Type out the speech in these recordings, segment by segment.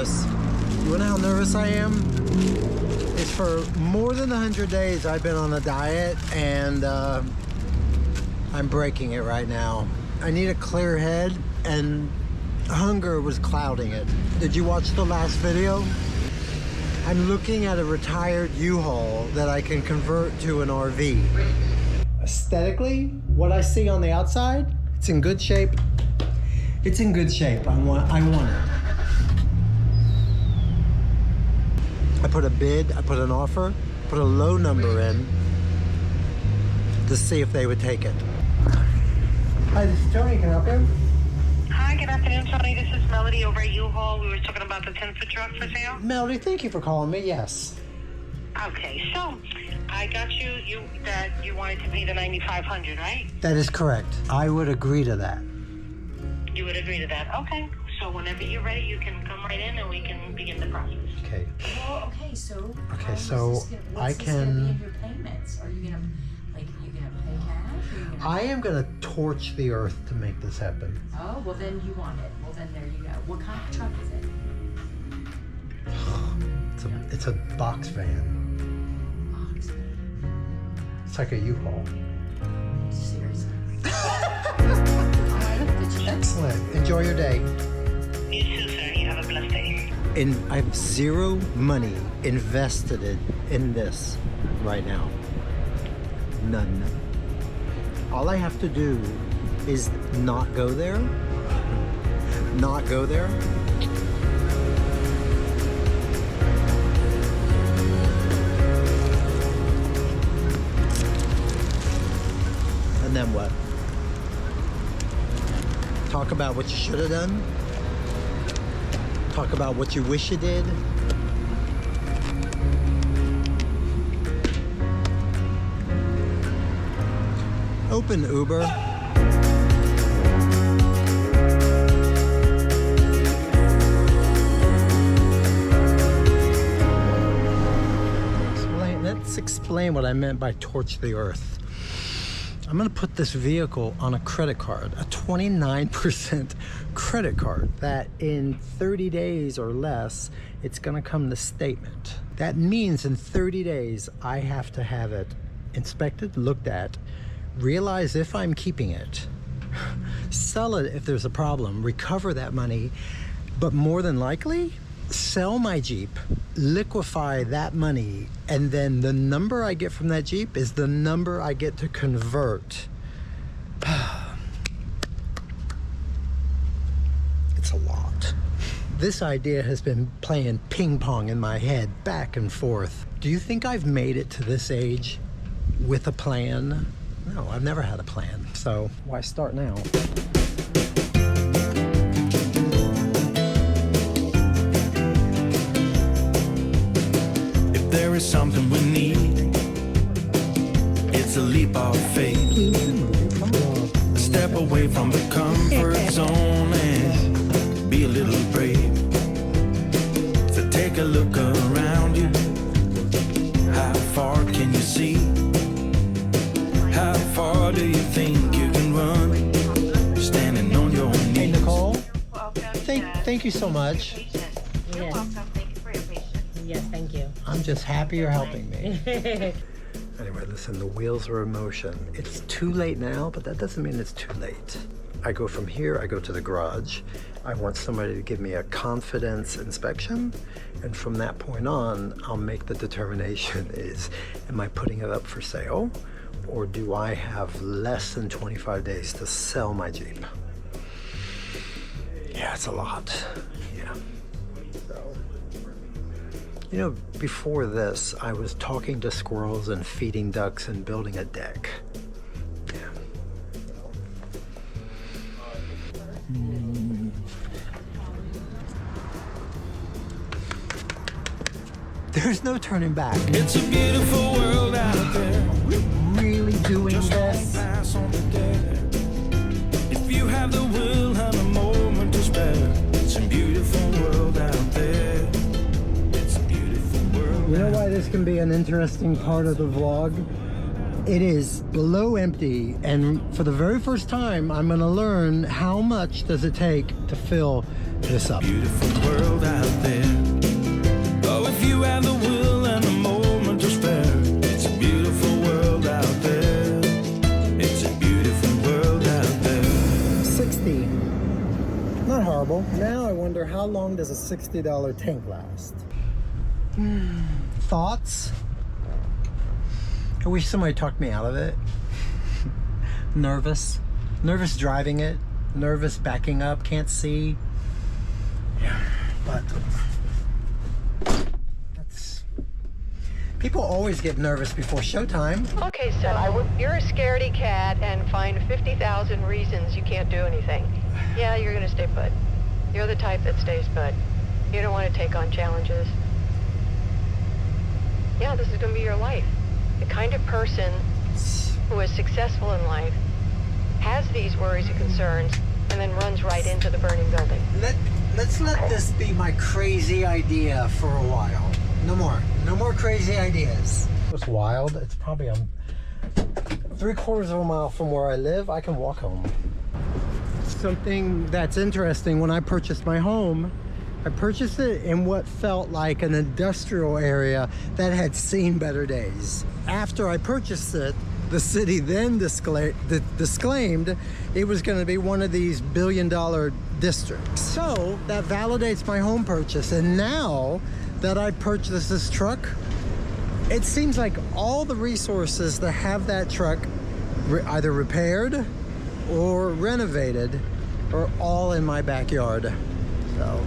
nervous. You wanna know how nervous I am? It's for more than 100 days I've been on a diet, and I'm breaking it right now. I need a clear head, and hunger was clouding it. Did you watch the last video? I'm looking at a retired U-Haul that I can convert to an RV. Aesthetically, what I see on the outside, it's in good shape. It's in good shape. I want it. I put a bid, I put an offer, put a low number in to see if they would take it. Hi, this is Tony. Can I help you? Hi, good afternoon, Tony. This is Melody over at U-Haul. We were talking about the 10-foot truck for sale. Melody, thank you for calling me. Yes. Okay, so I got you that you wanted to pay the $9,500, right? That is correct. I would agree to that. You would agree to that. Okay. So whenever you're ready, you can come right in and we can begin the process. Okay. Well, okay, so I What's can. gonna be in your payments? Are you gonna pay cash? Or you gonna... I am gonna torch the earth to make this happen. Oh, well then you want it. Well then there you go. What kind of truck is it? It's a box van. Box van. It's like a U-Haul. Seriously. Alright, Excellent. Enjoy your day. You too, sir. You have a blessed day. And I have zero money invested in this right now. None. All I have to do is not go there. Not go there. And then what? Talk about what you should have done. Talk about what you wish you did. Open Uber. Let's explain what I meant by torch the earth. I'm gonna put this vehicle on a credit card, a 29% credit card, that in 30 days or less, it's gonna come the statement. That means in 30 days, I have to have it inspected, looked at, realize if I'm keeping it, sell it if there's a problem, recover that money, but more than likely, sell my Jeep, liquefy that money, and then the number I get from that Jeep is the number I get to convert. It's a lot. This idea has been playing ping pong in my head, back and forth. Do you think I've made it to this age with a plan? No, I've never had a plan, so why start now? There is something we need. It's a leap of faith. A step away from the comfort zone and be a little brave. So take a look around you. How far can you see? How far do you think you can run? Standing on your knees. Hey, Nicole. Thank you so much. You're welcome. Thank you for your patience. Yes, thank you. I'm just happy you're helping me. Anyway, listen, the wheels are in motion. It's too late now, but that doesn't mean it's too late. I go from here, I go to the garage. I want somebody to give me a confidence inspection. And from that point on, I'll make the determination is, am I putting it up for sale? Or do I have less than 25 days to sell my Jeep? Yeah, it's a lot. Yeah. So, you know, before this, I was talking to squirrels and feeding ducks and building a deck. Yeah. There's no turning back. It's a beautiful world out there. We're really doing this. Pass on the dare. If you have the will, have a moment to spare. It's a beautiful world out there. It's a beautiful world. You know why this can be an interesting part of the vlog? It is below empty, and for the very first time, I'm gonna learn how much does it take to fill this up. Beautiful world out there. Oh, if you have the will and a moment to spare, it's a beautiful world out there. It's a beautiful world out there. 60. Not horrible. Now I wonder how long does a $60 tank last? Thoughts? I wish somebody talked me out of it. Nervous. Nervous driving it. Nervous backing up. Can't see. Yeah, but that's... People always get nervous before showtime. Okay, so you're a scaredy cat and find 50,000 reasons you can't do anything. Yeah, you're gonna stay put. You're the type that stays put. You don't want to take on challenges. Yeah, this is gonna be your life. The kind of person who is successful in life has these worries and concerns and then runs right into the burning building. Let's let this be my crazy idea for a while. No more crazy ideas. It's wild. It's probably 3/4 of a mile from where I live. I can walk home. Something that's interesting, when I purchased my home, I purchased it in what felt like an industrial area that had seen better days. After I purchased it, the city then disclaimed it was going to be one of these billion-dollar districts. So that validates my home purchase. And now that I purchased this truck, it seems like all the resources to have that truck either repaired or renovated are all in my backyard. So,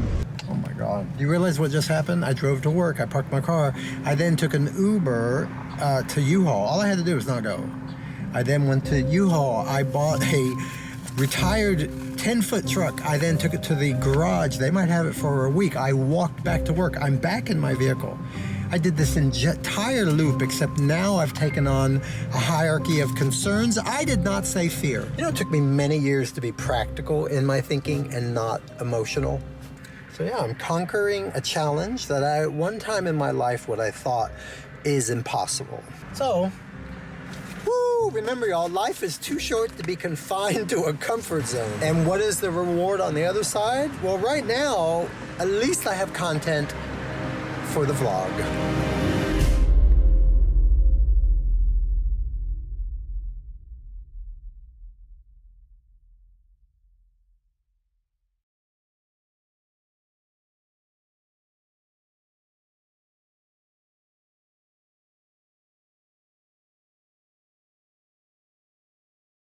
oh my God. Do you realize what just happened? I drove to work, I parked my car, I then took an Uber to U-Haul. All I had to do was not go. I then went to U-Haul. I bought a retired 10-foot truck. I then took it to the garage. They might have it for a week. I walked back to work. I'm back in my vehicle. I did this entire loop, except now I've taken on a hierarchy of concerns. I did not say fear. You know, it took me many years to be practical in my thinking and not emotional. So yeah, I'm conquering a challenge that I, at one time in my life, what I thought is impossible. So, woo, remember y'all, life is too short to be confined to a comfort zone. And what is the reward on the other side? Well, right now, at least I have content for the vlog.